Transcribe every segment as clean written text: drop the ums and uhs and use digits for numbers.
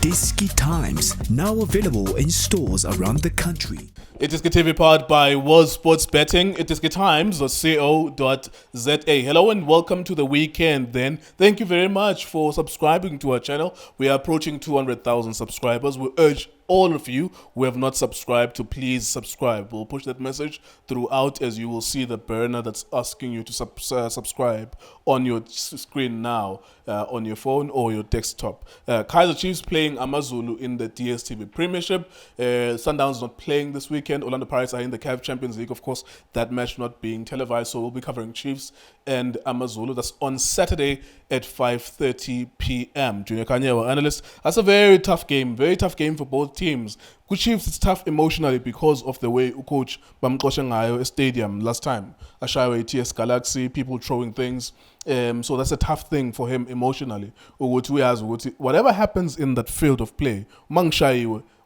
iDiski Times, now available in stores around the country. iDiskiTV powered by Was Sports Betting. iDiskiTimes.co.za. Hello and welcome to the weekend then. Thank you very much for subscribing to our channel. We are approaching 200,000 subscribers. We urge all of you who have not subscribed to please subscribe. We'll push that message throughout as you will see the banner that's asking you to subscribe on your screen now, on your phone or your desktop. Kaizer Chiefs playing Amazulu in the DStv Premiership. Sundowns not playing this weekend. Orlando Pirates are in the CAF Champions League, of course, that match not being televised, so we'll be covering Chiefs and Amazulu. That's on Saturday at 5:30 p.m. Junior Khanye, our analyst. That's a very tough game for both teams. Good Chiefs, it's tough emotionally because of the way coach bamxoshe ngayo stadium last time. Ashawe TS Galaxy, people throwing things. So that's a tough thing for him emotionally. Whatever happens in that field of play,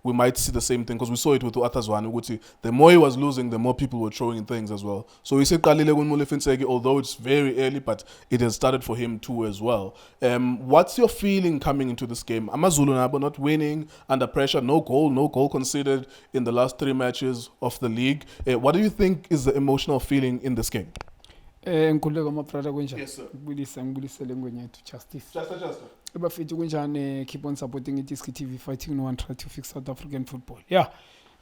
we might see the same thing because we saw it with Atazwan. The more he was losing, the more people were throwing things as well. So we said Molefi Ntseki, although it's very early, but it has started for him too as well. What's your feeling coming into this game? Amazulu not winning, under pressure, no goal conceded in the last 3 matches of the league. What do you think is the emotional feeling in this game? Yes, sir. Justice. Keep on supporting iDiskiTV, fighting no one try to fix South African football. Yeah,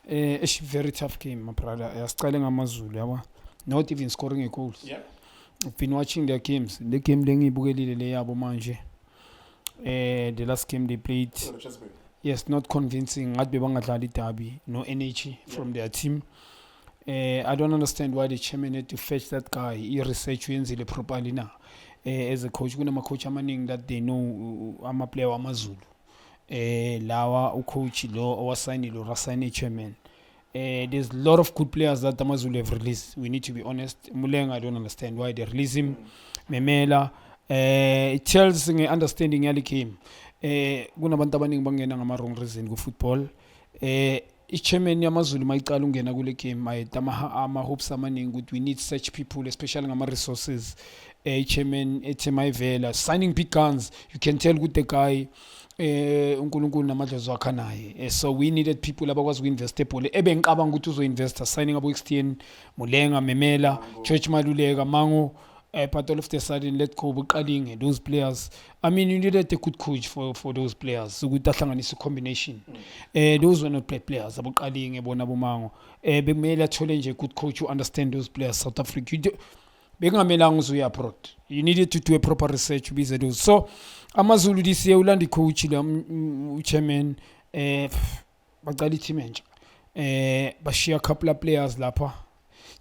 it's a very tough game, my brother. Amazulu, not even scoring a goal. Yeah. I've been watching their games. The game the last game they played. Yes, not convincing. No energy from their team. I don't understand why the chairman had to fetch that guy. He research properly now. As a coach, I'm a coach that they know I'm a player Amazulu. Lawa coach lo Rasani chairman. There's a lot of good players that Amazulu have released. We need to be honest. Muleng, I don't understand why they release him. Memela, it tells me understanding early game. Gunabantu abaningi bangena ngama wrong reason go football. Chairman Amazulu mayiqala ungena kule game ama hopes amaningi ukuthi we need such people, especially ngama resources. Chairman Mayvela signing big guns. You can tell with the guy uNkulunkulu namadlozi wakhe naye. So we needed people abakwazi uinvest ebhole ebengicabanga ukuthi uzoinvesta signing abo Xtn Mulenga Memela Church Maluleka Mango. But all of the sudden, let go buqalinge those players. I mean, you needed a good coach for those players. So good a combination. Those were not players. Abuqalinge bona bomango. Bemela challenge a good coach who understand those players. South Africa. You needed to do a proper research to be those. So Amazulu this year ulandi coach chairman baqali team enje. Bashiya couple of players lapha.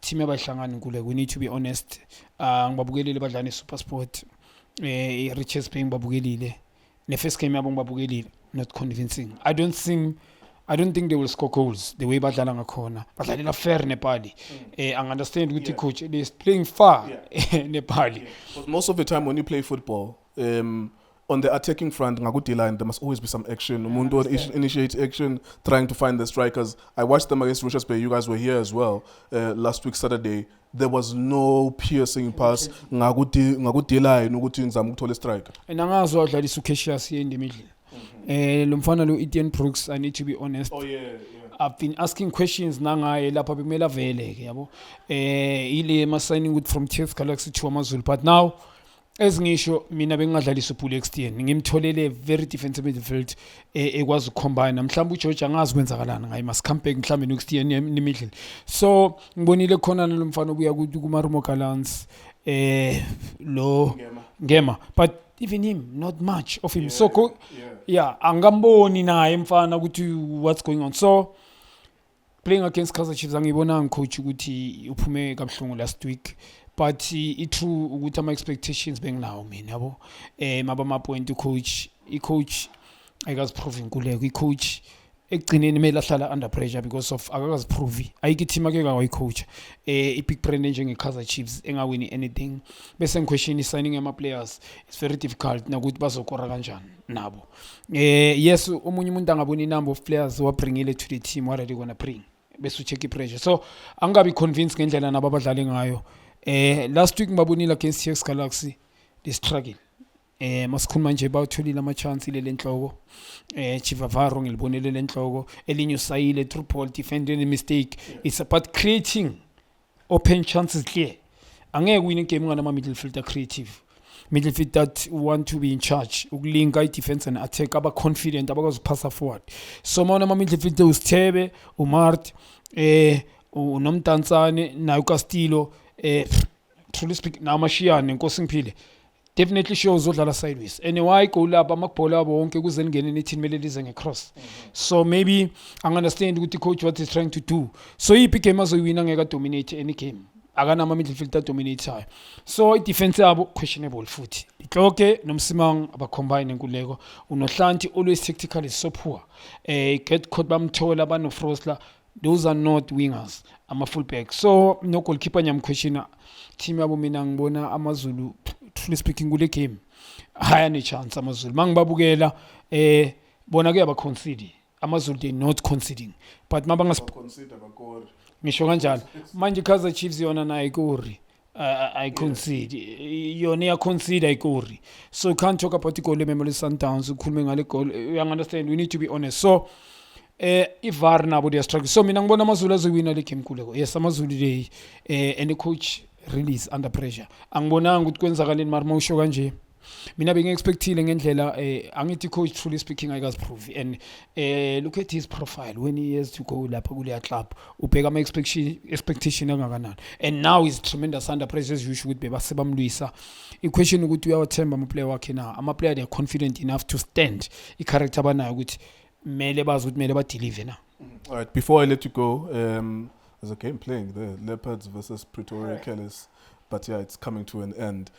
Team abahlangana kule, we need to be honest. Ngibabukelile badlala eSuperSport. Richards playing babukelile. The first game yabo babukelile, not convincing. I don't think they will score goals the way badlala ngakhona. Badlalela fair Nepali. I understand with the coach they playing far Nepali. Because most of the time when you play football, on the attacking front, line, there must always be some action. Mundo initiates action, trying to find the strikers. I watched them against Richards Bay. You guys were here as well last week, Saturday. There was no piercing pass. Line, striker. And angazo adlala Sukeshas here in the middle. Lumfana lo Etienne Brooks, I need to be honest. Oh yeah. I've been asking questions nangaye lapha bemela vele ke yabo. Ile ma signing with from TS Galaxy to Amazulu, but now as ngisho mina bengadlalisa uPaul Xtn ngimtholele very defensive midfield ekwazi ukucombine mhlawumbe uGeorge angazi kwenzakalana ngaye must come back mhlawumbe noXtn in the middle. So ngibonile khona nalomfana obuya kuMarumo Gallants lo Ngema, but even him not much of him. So angamboni naye mfana ukuthi what's going on. So playing against Kaizer Chiefs angibona coach ukuthi uphume kabuhlungu last week. But it true with my expectations being now, man. My point to coach, I was proving good. Coach, under pressure because of I was proving. I get him again. Coach, big presentation Kaizer Chiefs, ain't winning anything. Best question is signing my players. It's very difficult. Na good baso koraganjan nabo. Yes, umuntu angaboni number of players who are bringing it to the team. What are they gonna bring? Best check pressure. So I'm gonna be convinced ngendlela nababadlali ngayo. Last week Mbabunila against TS Galaxy, they struggle. masikhuluma nje bawutholile ama-chance ile lenhloko Chivavaro ngilibonele lenhloko elinye usayile through ball defending the mistake it's about creating open chances clear angeke win game nganama midfielder creative midfield that want to be in charge ukulinka i-defense and attack aba confident abakwazi ukuphasa forward so mawona ama midfielder usithebe umart unomdansane nayo Castillo truly speak namashiyane Nkosi Ngiphile definitely shows odlala sideways and why go lapha amakubhola abo wonke kuze ngene nethi kumele lize ngecross so maybe I understand ukuthi coach what is trying to do so iphi game azoyiwina ngeke dominate any game akana ama midfielder dominator so i-defense yabo questionable futhi iKloke noMsimang abacombine enkuleko unohlanti always tactically so poor get caught bamthola bano Frosler those are not wingers ama fullback so no goalkeeper nyamquestiona team yabo mina ngibona Amazulu truly speaking kule game haya ne chance Amazulu mangibabukela bona ke aba concede Amazulu they not conceding but mabanga consider bakore ngisho kanjalo manje Kaizer Chiefs yona na ikori I concede yona ya concede ikori so you can't talk about the goal Mamelodi Sundowns ukhulume ngale goal you understand we need to be honest so iVAR nabo they struggle so mina ngibona Amazulu azoyina le game kuleko yes Amazulu they and the coach release under pressure angibonanga ukuthi kwenzakaleni mara mawusho kanje mina bengiexpectile ngendlela angithi coach truly speaking ayikaziprove and look at his profile when he has to go lapha kule club ubheka ama expectation angakanani and now he's tremendous under pressure as usual ukuthi basebamlwisa i-question ukuthi uyawathemba ama-player wakhe na ama-player they are confident enough to stand i-character abanayo ukuthi mele bazi ukuthi mele badeliver na. All right, before I let you go, there's a game playing there, Leopards versus Pretoria Kellers, but yeah, it's coming to an end.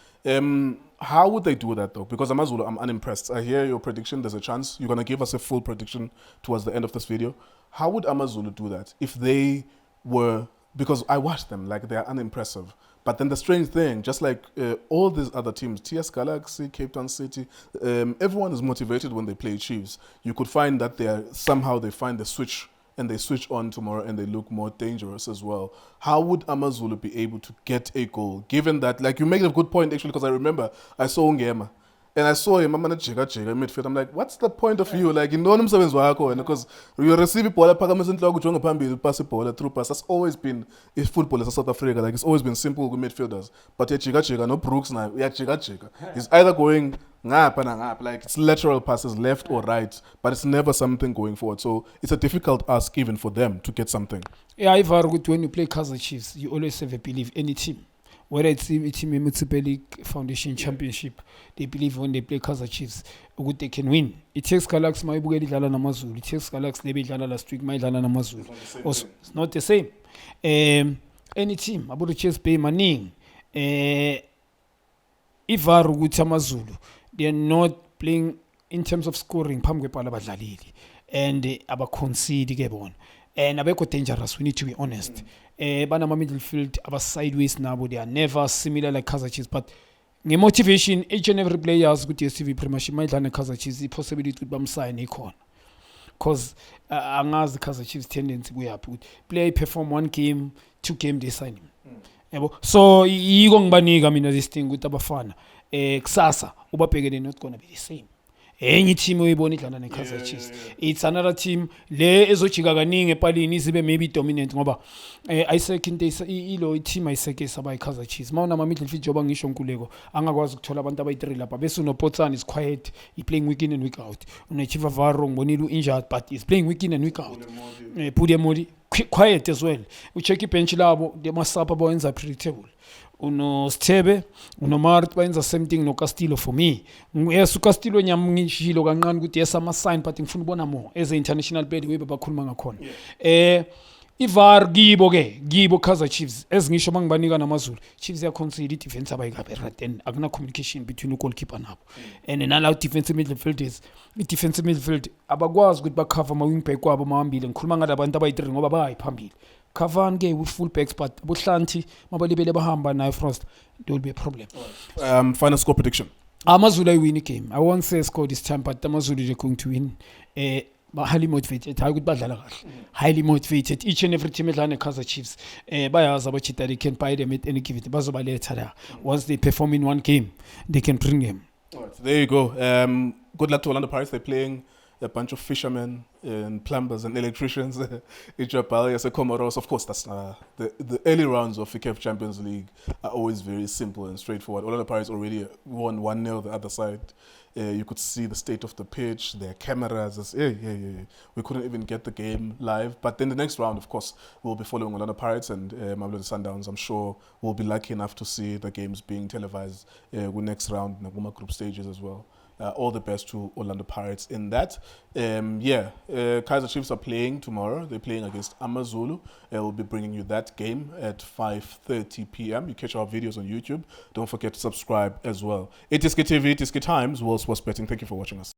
How would they do that though? Because Amazulu, I'm unimpressed. I hear your prediction, there's a chance you're going to give us a full prediction towards the end of this video. How would Amazulu do that if they were, because I watched them, like they're unimpressive. But then the strange thing, just like all these other teams, TS Galaxy, Cape Town City, everyone is motivated when they play Chiefs. You could find that somehow they find the switch and they switch on tomorrow and they look more dangerous as well. How would Amazulu be able to get a goal, given that, like you make a good point actually, because I remember I saw Ngema and I saw him, I'm gonna check midfield. I'm like, what's the point of you? Like, you know him because you receive ball, pass through pass. That's always been if football is South Africa. Like it's always been simple with midfielders. But yeah, no Brooks now. Yeah, he's either going ngap and ngap, like it's lateral passes left or right, but it's never something going forward. So it's a difficult ask even for them to get something. Yeah, if when you play Kaizer Chiefs, you always have a belief any team. Whether it's a team in Municipal League Foundation Championship, they believe when they play Kaizer Chiefs, they can win. It takes Galaxy, my Bugatti Lala Namazulu. It takes Galaxy, Lebe Lala last week, my Lala Namazulu. It's not the same. Any team, about the chess pay Maning, if Varu with Amazulu, they are not playing in terms of scoring, Pamwe Palabadlalili, and they are conceding Gabon. And Abeko dangerous, we need to be honest. Banama midfield, our sideways now, they are never similar like Kaizer Chiefs. But the motivation, each and every player has good TV premiership, might learn Kaizer Chiefs, the possibility to bam sign icon. Because as the Kaizer Chiefs tendency we up play perform 1 game, 2 game they sign him. So igong baniga mina this thing with abafana. Kusasa ubabheke they not gonna be the same. Any team oyibona idlala neKaizer Chiefs. It's another team le ezojika kaningi epalini sibe maybe dominant ngoba ayiseke into ilo team ayiseke saba iKaizer Chiefs. Mawuna ama midfield joba ngisho nkuleko angakwazi ukuthola abantu abayi3 lapha bese unoPotsani is quiet, he playing week in and week out. UneChivavaro ngibonile injured but he's playing week in and week out. Pudemodi quiet as well. Ucheck ibench labo they must up abayenza predictable. Uno Stebe, uno Mart bayenza same thing no Castillo for me. Yes Castillo nyamngishilo kancane ukuthi yes ama sign but ngifuna ubona more as an international player we bakhuluma ngakhona. iVAR gibo Kaizer Chiefs ezingisho mangibanika namazulu Chiefs ya concede defense abayikabe right and akuna communication between goalkeeper nabo and nala defensive midfielders defensive midfield abakwazi ukuthi bacover ama wing back kwabo mahambile ngikhuluma ngalabantu abayi3 ngoba bayiphambili Kavan ke with full backs but Buhlanti mabalibele bahamba nayo Frost there will be a problem. Final score prediction. Amazulu win the game. I won't say score this time but Amazulu are going to win. Highly motivated, highly motivated. Each and every team edlala Kaizer Chiefs bayazi abachita they can buy them at any given bazobaletha la once they perform in 1 game they can bring them All right, there you go. Good luck to Orlando Pirates. They're playing a bunch of fishermen and plumbers and electricians. Ijabal, yes, Comoros. Of course, that's the early rounds of the CAF Champions League are always very simple and straightforward. Orlando Pirates already won 1-0 the other side. You could see the state of the pitch, their cameras. We couldn't even get the game live. But then the next round, of course, we'll be following Orlando Pirates and Mamelodi Sundowns. I'm sure we'll be lucky enough to see the games being televised with next round, Naguma group stages as well. All the best to Orlando Pirates in that. Kaizer Chiefs are playing tomorrow. They're playing against Amazulu. We'll be bringing you that game at 5:30 p.m. You catch our videos on YouTube. Don't forget to subscribe as well. iDiskiTV, Diski Times, World Sports Betting. Thank you for watching us.